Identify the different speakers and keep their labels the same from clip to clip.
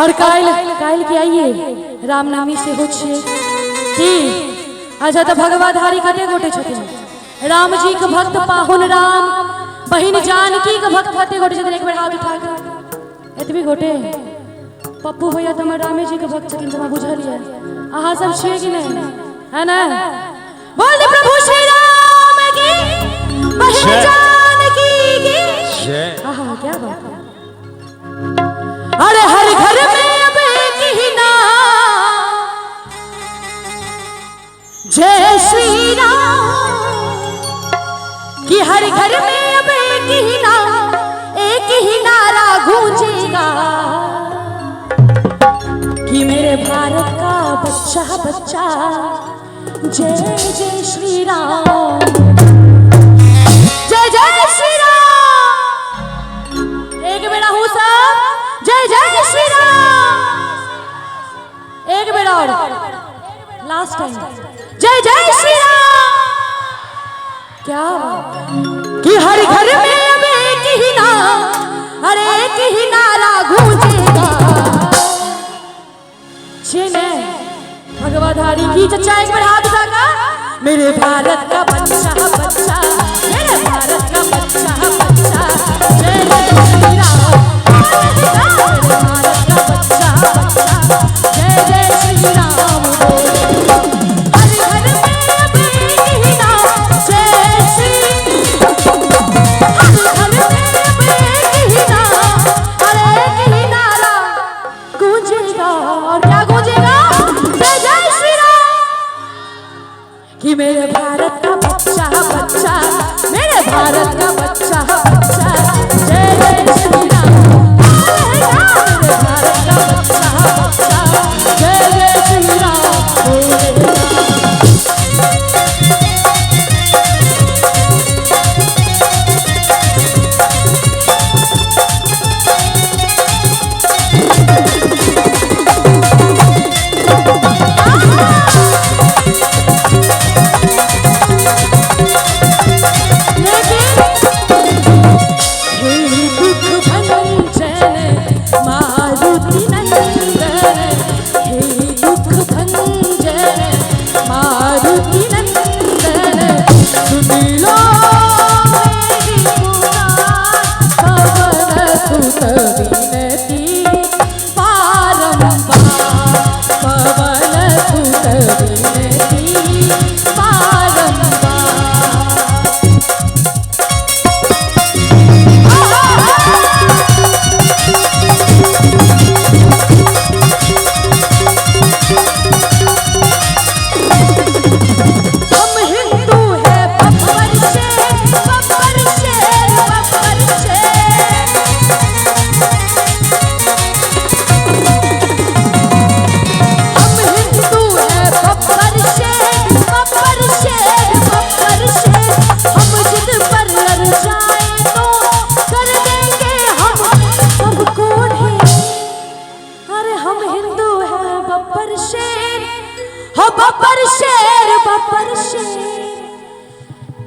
Speaker 1: और कायल की आइए रामनवमी से हो कि अच्छा तो भगवाधारी कते गोटे छथिन राम जी के भक्त पाहुन राम बहिन जानकी के भक्त कते गोटे छथिन एक बेर हाथ उठा के एतबी गोटे पप्पू भैया तो रामे जी के भक्त छथिन तमा बुझलिए अहाँ सब छिए कि नहीं है ना बोल दे प्रभु श्री राम की बहिन जानकी की जय आहा क्या बात है अरे हर घर में अब एक ही नाम जय श्री राम कि हर घर में अब एक ही नाम एक ही नारा गूंजेगा कि मेरे भारत का बच्चा बच्चा जय जय श्री राम जय जय श्री राम एक बेड़ा हूँ सब जय जय श्री राम एक बेर और लास्ट टाइम जय जय श्री राम क्या कि हर घर में अब एक ही नाम हर एक ही नारा गूंजेगा भगवाधारी की चचा एक बार हाथ उठाकर मेरे भारत का बच्चा बच्चा मेरे भारत का बच्चा बच्चा जय जय श्री राम भारत का बच्चा बच्चा जय जय श्री राम हर घर में अब एक ही नाम जय श्री हर घर में अब एक ही नाम हर एक ही नारा गूंजेगा और क्या गूंजेगा जय जय श्री राम कि मेरे भारत का बच्चा बच्चा मेरे भारत का बच्चा बच्चा जय जय श्री राम बब्बर शेर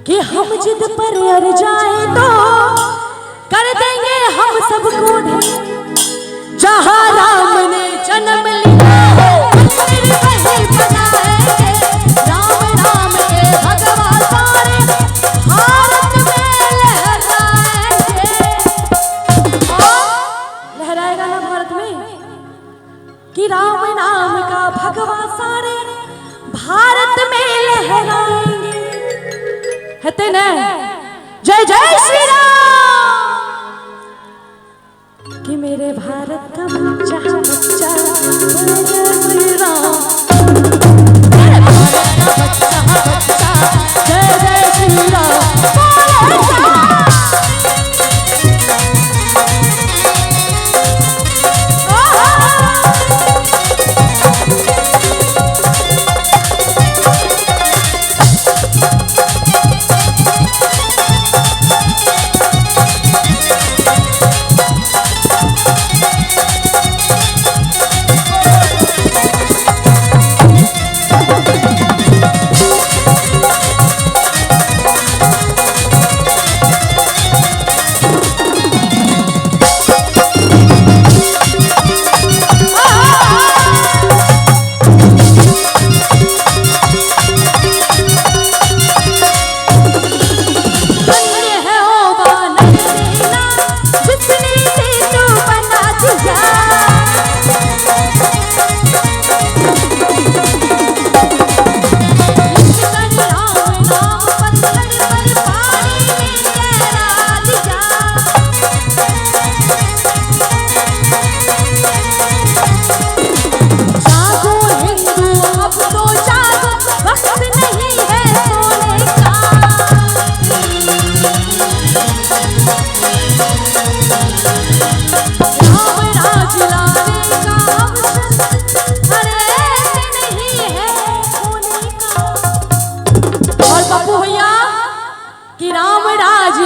Speaker 1: कि हम जिद पर अड़ जाए तो कर देंगे हम सबको जहाँ राम ने जन्म लिया मंदिर वहीं बनाएंगे राम नाम के भगवा सारे भारत में लहराएंगे लहराएगा ना भारत में कि राम नाम का भगवा सारे भारत में लहराएंगे है ना जय जय श्री राम कि मेरे भारत का बच्चा बच्चा जय जय श्री राम मेरे भारत का बच्चा बच्चा जय जय श्री राम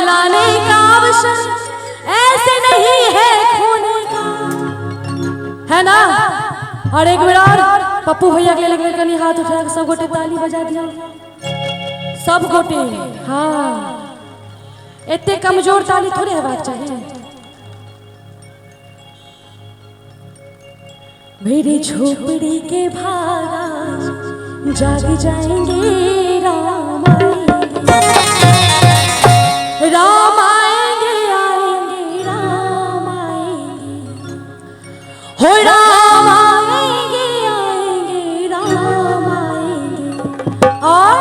Speaker 1: जिलाने का अवसर ऐसे नहीं है खोने का, है ना। और एक बार और पप्पू भैया के लिए कनी हाथ उठाया, सब गोटे ताली बजा दिया, सब गोटे। हाँ, इतने कमजोर ताली थोड़े हेबाक चाहिए। मेरी झोपड़ी के भागा जाग जाएंगे राम आएंगे, राम आएंगे, आएंगे राम आएंगे, हो राम आएंगे, आएंगे राम आएंगे। और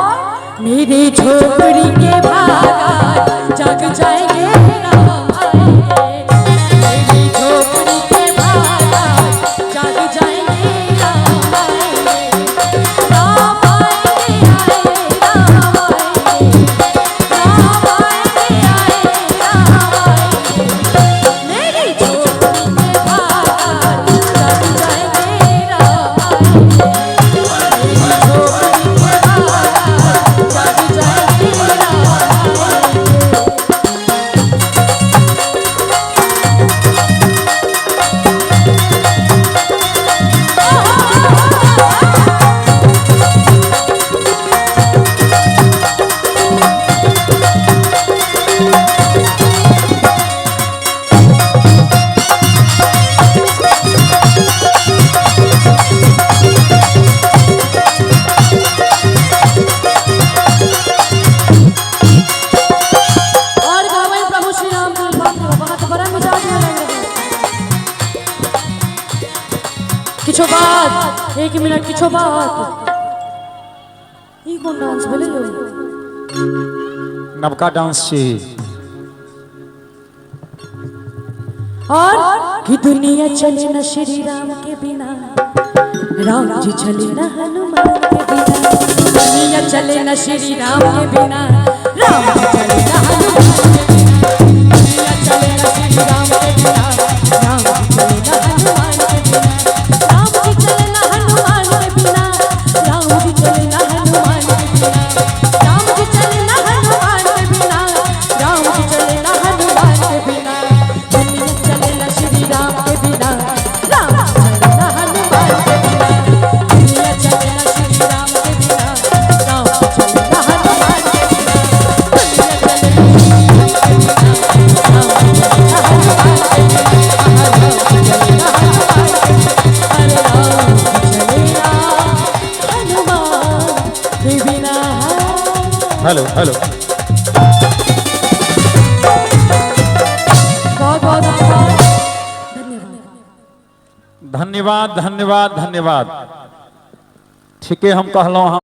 Speaker 1: मेरी झोपड़ी के भागा जाग जाएंगे राम आएंगे, मेरी झोपड़ी के भागा जाग जाएंगे राम आएंगे, राम आएंगे, आएंगे राम आएंगे, राम आएंगे, आएंगे राम आएंगे, मेरी झोपड़ी के भागा जाग जाएंगे राम आएंगे, मेरी झोपड़ी के भागा जाग जाएंगे राम आएंगे। किछो बात, एक मिनट किछो बात, ई कौन डांस भेले यो?
Speaker 2: नवका डांस छी।
Speaker 1: और कि दुनिया चले न श्री राम के बिना, राम जी चले न हनुमान के बिना, दुनिया चले न श्री राम के बिना, राम जी चले न हनुमान के बिना, दुनिया चले न श्री राम के बिना, राम जी चले न हनुमान के बिना, राम जी चले न हनुमान के बिना, राम जी चले न हनुमान के बिना, राम जी चले न हनुमान के बिना, राम जी चले न हनुमान के बिना, दुनिया चले न श्री राम के बिना, राम जी चले न हनुमान के बिना, दुनिया चले न श्री राम के बिना, राम जी चले न हनुमान के बिना, दुनिया चले न श्री राम के बिना, राम जी चले न हनुमान के बिना, राम जी चले न हनुमान के बिना, अरे राम जी चले न हनुमान के बिना।
Speaker 2: हेलो हेलो,
Speaker 1: बहुत बहुत धन्यवाद, धन्यवाद।
Speaker 2: धन्यवाद धन्यवाद धन्यवाद। ठीके हम कहलौं।